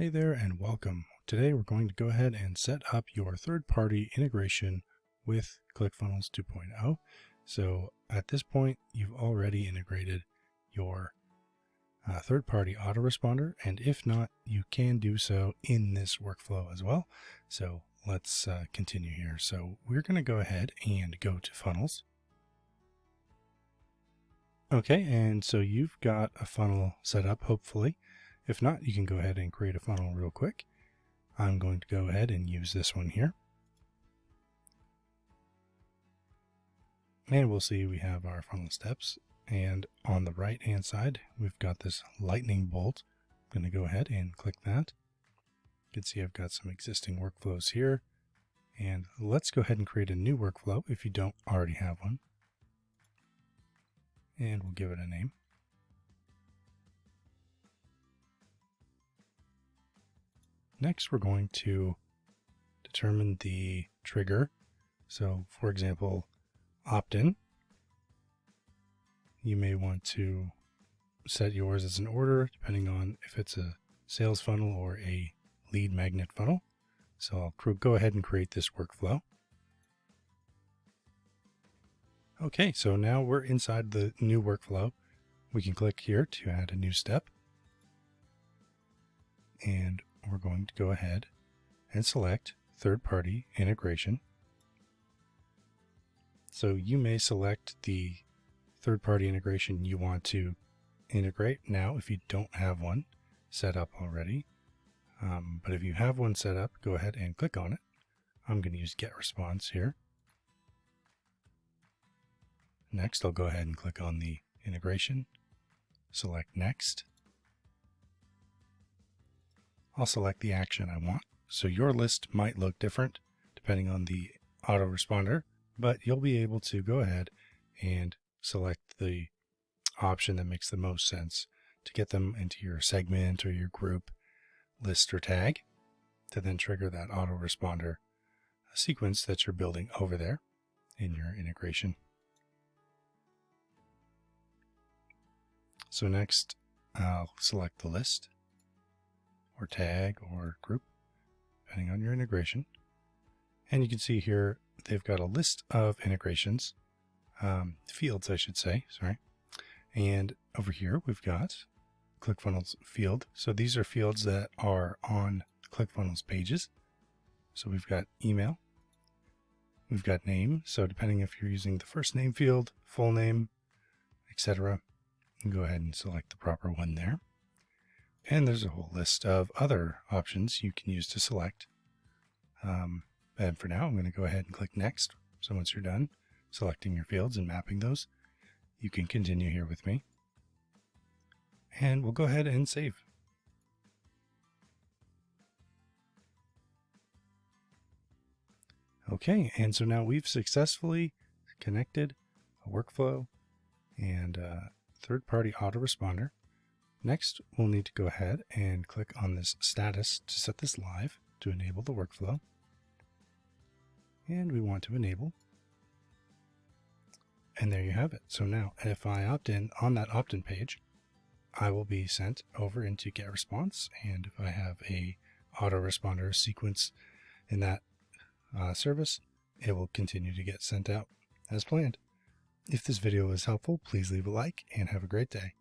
Hey there and welcome. Today we're going to go ahead and set up your third-party integration with ClickFunnels 2.0. So at this point, you've already integrated your third-party autoresponder, and if not, you can do so in this workflow as well. So let's continue here. So we're going to go ahead and go to funnels. Okay, and so you've got a funnel set up, hopefully. If not, you can go ahead and create a funnel real quick. I'm going to go ahead and use this one here. And we'll see we have our funnel steps. And on the right hand side, we've got this lightning bolt. I'm going to go ahead and click that. You can see I've got some existing workflows here. And let's go ahead and create a new workflow if you don't already have one. And we'll give it a name. Next, we're going to determine the trigger. So, for example, opt-in. You may want to set yours as an order, depending on if it's a sales funnel or a lead magnet funnel. So I'll go ahead and create this workflow. Okay, so now we're inside the new workflow. We can click here to add a new step. And we're going to go ahead and select third-party integration. So you may select the third-party integration you want to integrate now if you don't have one set up already. But if you have one set up, go ahead and click on it. I'm going to use GetResponse here. Next, I'll go ahead and click on the integration, select Next. I'll select the action I want. So your list might look different depending on the autoresponder, but you'll be able to go ahead and select the option that makes the most sense to get them into your segment or your group, list, or tag to then trigger that autoresponder sequence that you're building over there in your integration. So next, I'll select the list or tag or group, depending on your integration. And you can see here, they've got a list of integrations, fields, I should say, sorry. And over here, we've got ClickFunnels field. So these are fields that are on ClickFunnels pages. So we've got email, we've got name. So depending if you're using the first name field, full name, etc., you can go ahead and select the proper one there. And there's a whole list of other options you can use to select. And for now, I'm going to go ahead and click Next. So once you're done selecting your fields and mapping those, you can continue here with me. And we'll go ahead and save. Okay, and so now we've successfully connected a workflow and a third-party autoresponder. Next, we'll need to go ahead and click on this status to set this live to enable the workflow. And we want to enable. And there you have it. So now if I opt in on that opt-in page, I will be sent over into GetResponse. And if I have a autoresponder sequence in that service, it will continue to get sent out as planned. If this video was helpful, please leave a like and have a great day.